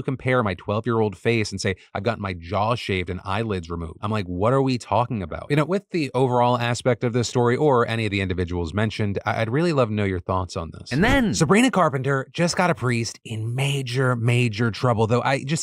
compare my 12-year-old face and say I've gotten my jaw shaved and eyelids removed. I'm like, what are we talking about? With the overall aspect of this story or any of the individuals mentioned, I'd really love to know your thoughts on this. And then Sabrina Carpenter just got a priest in major trouble, though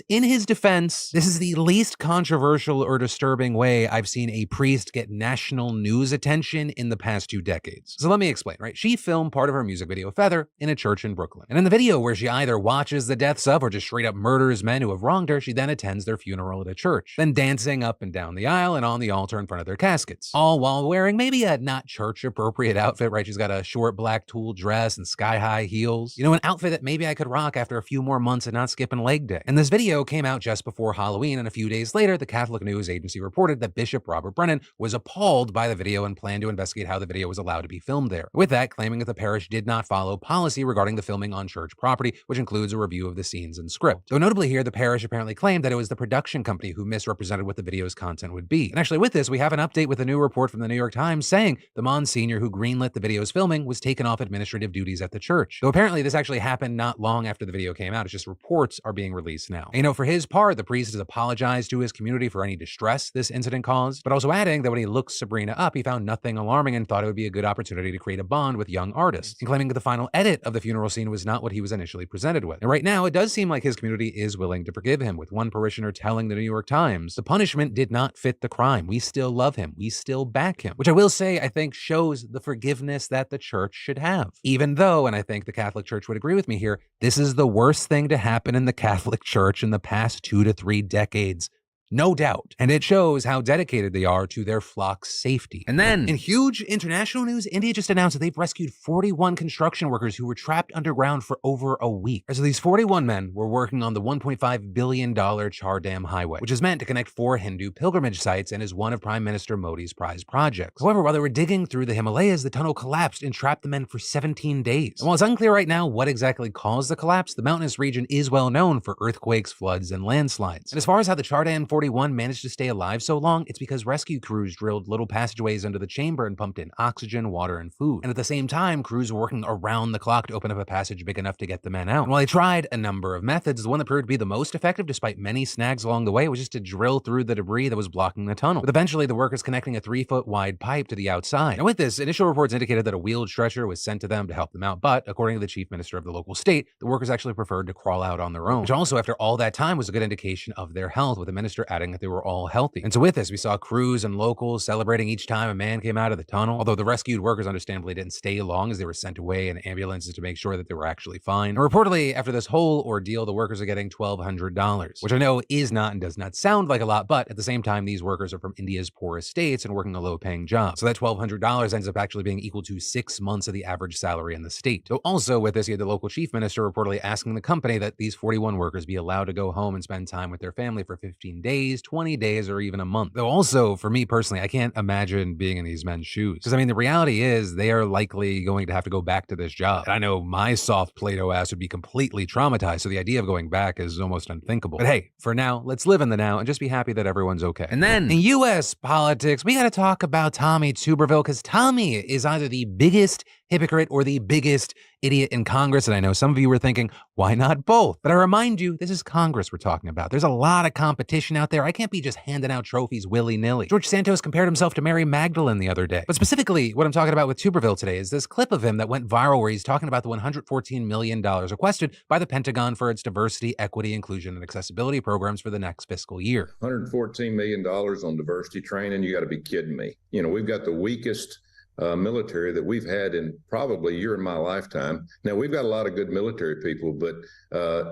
in his defense, this is the least controversial or disturbing way I've seen a priest get national news attention in the past 2 decades. So let me explain, right? She filmed part of her music video, Feather, in a church in Brooklyn. And in the video where she either watches the deaths of or just straight up murders men who have wronged her, she then attends their funeral at a church, then dancing up and down the aisle and on the altar in front of their caskets, all while wearing maybe a not church appropriate outfit, right? She's got a short black tulle dress and sky-high heels. An outfit that maybe I could rock after a few more months of not skipping leg day. And this video came out just before Halloween, and a few days later, the Catholic news agency reported that Bishop Robert Brennan was appalled by the video and planned to investigate how the video was allowed to be filmed there. With that, claiming that the parish did not follow policy regarding the filming on church property, which includes a review of the scenes and script. So notably here, the parish apparently claimed that it was the production company who misrepresented what the video's content would be. And actually with this, we have an update with a new report from the New York Times saying the Monsignor who greenlit the video's filming was taken off administrative duties at the church. Though apparently this actually happened not long after the video came out. It's just reports are being released now. And, for his part, the priest has apologized to his community for any distress this incident caused, but also adding that when he looked Sabrina up, he found nothing alarming and thought it would be a good opportunity to create a bond with young artists, and claiming that the final edit of the funeral scene was not what he was initially presented with. And right now, it does seem like his community is willing to forgive him, with one parishioner telling the New York Times, the punishment did not fit the crime. We still love him. We still back him. Which I will say, I think shows the forgiveness that the church should have. Even though, and I think the Catholic Church would agree with me here, this is the worst thing to happen in the Catholic Church in the past 2 to 3 decades. No doubt. And it shows how dedicated they are to their flock's safety. And then, in huge international news, India just announced that they've rescued 41 construction workers who were trapped underground for over a week. So these 41 men were working on the $1.5 billion Char Dam Highway, which is meant to connect 4 Hindu pilgrimage sites and is one of Prime Minister Modi's prized projects. However, while they were digging through the Himalayas, the tunnel collapsed and trapped the men for 17 days. And while it's unclear right now what exactly caused the collapse, the mountainous region is well known for earthquakes, floods, and landslides. And as far as how the Char Dam 41 managed to stay alive so long, it's because rescue crews drilled little passageways under the chamber and pumped in oxygen, water, and food. And at the same time, crews were working around the clock to open up a passage big enough to get the men out. And while they tried a number of methods, the one that proved to be the most effective, despite many snags along the way, was just to drill through the debris that was blocking the tunnel, with eventually the workers connecting a 3-foot wide pipe to the outside. And with this, initial reports indicated that a wheeled stretcher was sent to them to help them out, but according to the chief minister of the local state, the workers actually preferred to crawl out on their own, which also, after all that time, was a good indication of their health, with the minister adding that they were all healthy. And so with this, we saw crews and locals celebrating each time a man came out of the tunnel, although the rescued workers understandably didn't stay long as they were sent away in ambulances to make sure that they were actually fine. And reportedly, after this whole ordeal, the workers are getting $1,200, which I know is not and does not sound like a lot, but at the same time, these workers are from India's poorest states and working a low-paying job. So that $1,200 ends up actually being equal to 6 months of the average salary in the state. So also with this, you had the local chief minister reportedly asking the company that these 41 workers be allowed to go home and spend time with their family for 15 days, 20 days, or even a month. Though also, for me personally, I can't imagine being in these men's shoes. Because the reality is they are likely going to have to go back to this job. And I know my soft Play-Doh ass would be completely traumatized, so the idea of going back is almost unthinkable. But hey, for now, let's live in the now and just be happy that everyone's okay. And then, in U.S. politics, we gotta talk about Tommy Tuberville, because Tommy is either the biggest hypocrite or the biggest idiot in Congress. And I know some of you were thinking, why not both? But I remind you, this is Congress we're talking about. There's a lot of competition out there. I can't be just handing out trophies willy-nilly. George Santos compared himself to Mary Magdalene the other day. But specifically, what I'm talking about with Tuberville today is this clip of him that went viral where he's talking about the $114 million requested by the Pentagon for its diversity, equity, inclusion, and accessibility programs for the next fiscal year. $114 million on diversity training? You got to be kidding me. We've got the weakest military that we've had in probably a year in my lifetime. Now, we've got a lot of good military people, but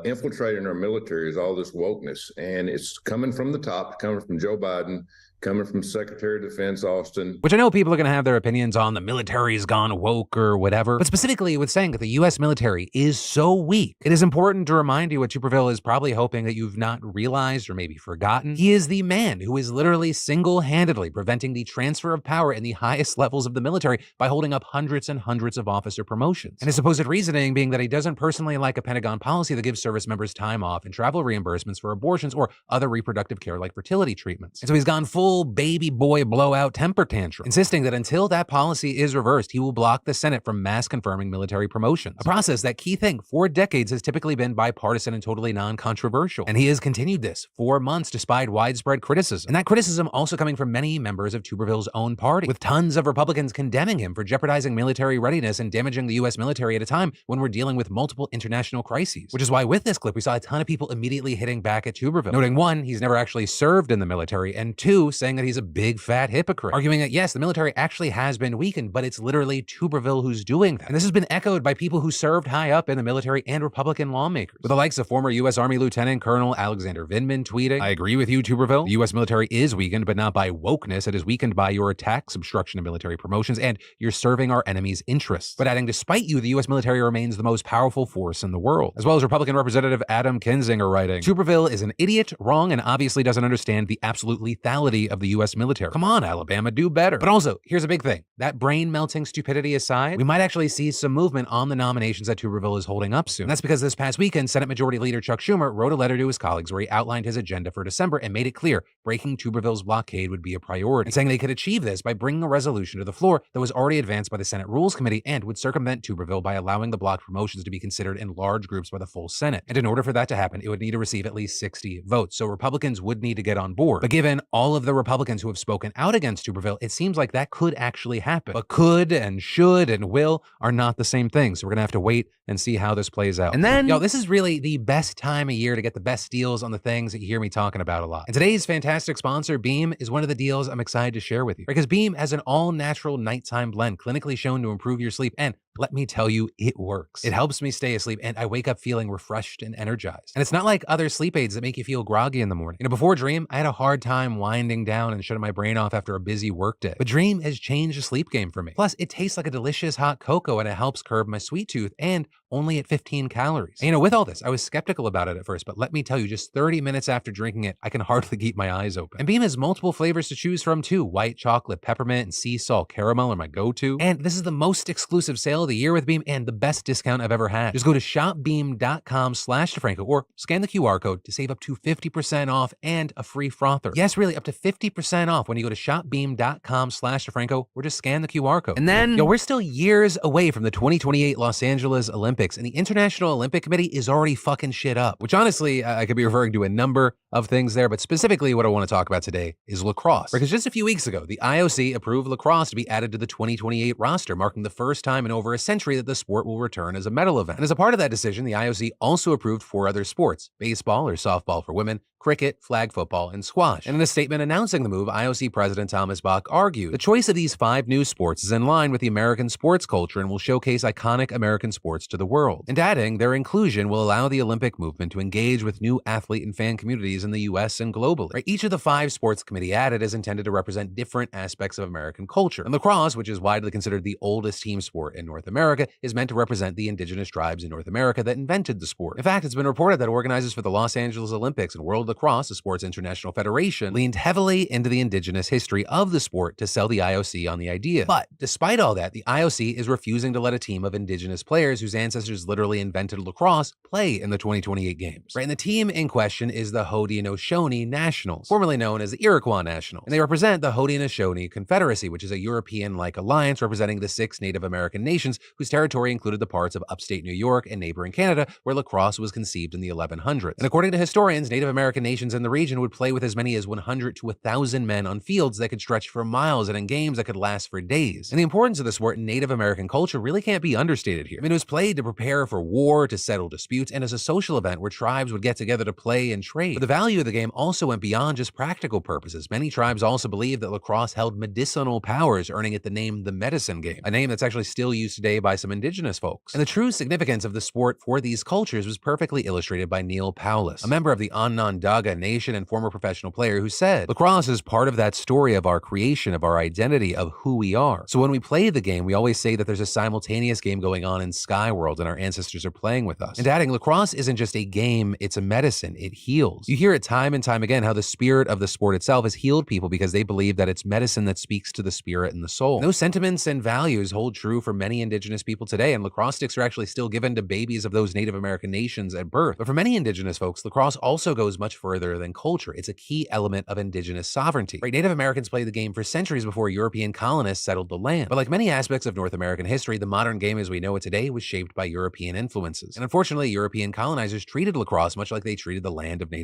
infiltrating our military is all this wokeness, and it's coming from the top, coming from Joe Biden, coming from Secretary of Defense Austin. Which I know people are going to have their opinions on, the military's gone woke or whatever, but specifically with saying that the U.S. military is so weak, it is important to remind you what Tuberville is probably hoping that you've not realized or maybe forgotten. He is the man who is literally single-handedly preventing the transfer of power in the highest levels of the military by holding up hundreds and hundreds of officer promotions. And his supposed reasoning being that he doesn't personally like a Pentagon policy that gives service members time off and travel reimbursements for abortions or other reproductive care like fertility treatments. And so he's gone full full baby boy blowout temper tantrum, insisting that until that policy is reversed, he will block the Senate from mass confirming military promotions. A process that, key thing, for decades has typically been bipartisan and totally non-controversial. And he has continued this for months despite widespread criticism. And that criticism also coming from many members of Tuberville's own party, with tons of Republicans condemning him for jeopardizing military readiness and damaging the U.S. military at a time when we're dealing with multiple international crises. Which is why with this clip, we saw a ton of people immediately hitting back at Tuberville, noting one, he's never actually served in the military, and two, saying that he's a big fat hypocrite, arguing that yes, the military actually has been weakened, but it's literally Tuberville who's doing that. And this has been echoed by people who served high up in the military and Republican lawmakers, with the likes of former U.S. Army Lieutenant Colonel Alexander Vindman tweeting, "I agree with you, Tuberville. The U.S. military is weakened, but not by wokeness. It is weakened by your attacks, obstruction of military promotions, and you're serving our enemy's interests." But adding, despite you, the U.S. military remains the most powerful force in the world. As well as Republican Representative Adam Kinzinger writing, "Tuberville is an idiot, wrong, and obviously doesn't understand the absolute lethality of the U.S. military. Come on, Alabama, do better." But also, here's a big thing. That brain-melting stupidity aside, we might actually see some movement on the nominations that Tuberville is holding up soon. And that's because this past weekend, Senate Majority Leader Chuck Schumer wrote a letter to his colleagues where he outlined his agenda for December and made it clear breaking Tuberville's blockade would be a priority, and saying they could achieve this by bringing a resolution to the floor that was already advanced by the Senate Rules Committee and would circumvent Tuberville by allowing the blocked promotions to be considered in large groups by the full Senate. And in order for that to happen, it would need to receive at least 60 votes. So Republicans would need to get on board. But given all of the Republicans who have spoken out against Tuberville, it seems like that could actually happen. But could and should and will are not the same thing. So we're gonna have to wait and see how this plays out. And then, yo, this is really the best time of year to get the best deals on the things that you hear me talking about a lot. And today's fantastic sponsor, Beam, is one of the deals I'm excited to share with you. Because Beam has an all-natural nighttime blend clinically shown to improve your sleep, and let me tell you, it works. It helps me stay asleep, and I wake up feeling refreshed and energized. And it's not like other sleep aids that make you feel groggy in the morning. You know, before Dream, I had a hard time winding down and shutting my brain off after a busy workday. But Dream has changed the sleep game for me. Plus, it tastes like a delicious hot cocoa, and it helps curb my sweet tooth, and only at 15 calories. And, you know, with all this, I was skeptical about it at first, but let me tell you, just 30 minutes after drinking it, I can hardly keep my eyes open. And Beam has multiple flavors to choose from too. White chocolate, peppermint, and sea salt caramel are my go-to. And this is the most exclusive sale of the year with Beam and the best discount I've ever had. Just go to shopbeam.com/DeFranco or scan the QR code to save up to 50% off and a free frother. Yes, really, up to 50% off when you go to shopbeam.com/DeFranco or just scan the QR code. And then, yo, we're still years away from the 2028 Los Angeles Olympics, and the International Olympic Committee is already fucking shit up, which honestly, I could be referring to a number of things there, but specifically what I want to talk about today is lacrosse. Because just a few weeks ago, the IOC approved lacrosse to be added to the 2028 roster, marking the first time in over a century that the sport will return as a medal event. And as a part of that decision, the IOC also approved 4 other sports: baseball or softball for women, cricket, flag football, and squash. And in a statement announcing the move, IOC President Thomas Bach argued, "The choice of these 5 new sports is in line with the American sports culture and will showcase iconic American sports to the world." And adding, their inclusion will allow the Olympic movement to engage with new athlete and fan communities in the US and globally. Right? Each of the 5 sports committee added is intended to represent different aspects of American culture. And lacrosse, which is widely considered the oldest team sport in North America, is meant to represent the indigenous tribes in North America that invented the sport. In fact, it's been reported that organizers for the Los Angeles Olympics and World Lacrosse, the Sports International Federation, leaned heavily into the indigenous history of the sport to sell the IOC on the idea. But despite all that, the IOC is refusing to let a team of indigenous players whose ancestors literally invented lacrosse play in the 2028 games. Right? And the team in question is the Haudenosaunee Nationals, formerly known as the Iroquois Nationals. And they represent the Haudenosaunee Confederacy, which is a European-like alliance representing the 6 Native American nations whose territory included the parts of upstate New York and neighboring Canada where lacrosse was conceived in the 1100s. And according to historians, Native American nations in the region would play with as many as 100 to 1,000 men on fields that could stretch for miles and in games that could last for days. And the importance of the sport in Native American culture really can't be understated here. I mean, it was played to prepare for war, to settle disputes, and as a social event where tribes would get together to play and trade. But the value of the game also went beyond just practical purposes. Many tribes also believed that lacrosse held medicinal powers, earning it the name the medicine game, a name that's actually still used today by some indigenous folks. And the true significance of the sport for these cultures was perfectly illustrated by Neil Paulus, a member of the Onondaga Nation and former professional player who said, "Lacrosse is part of that story of our creation, of our identity, of who we are. So when we play the game, we always say that there's a simultaneous game going on in Sky World and our ancestors are playing with us." And adding, lacrosse isn't just a game, it's a medicine. It heals. You hear it time and time again how the spirit of the sport itself has healed people because they believe that it's medicine that speaks to the spirit and the soul. And those sentiments and values hold true for many indigenous people today, and lacrosse sticks are actually still given to babies of those Native American nations at birth. But for many indigenous folks, lacrosse also goes much much further than culture. It's a key element of indigenous sovereignty. Right? Native Americans played the game for centuries before European colonists settled the land. But like many aspects of North American history, the modern game as we know it today was shaped by European influences. And unfortunately, European colonizers treated lacrosse much like they treated the land of Native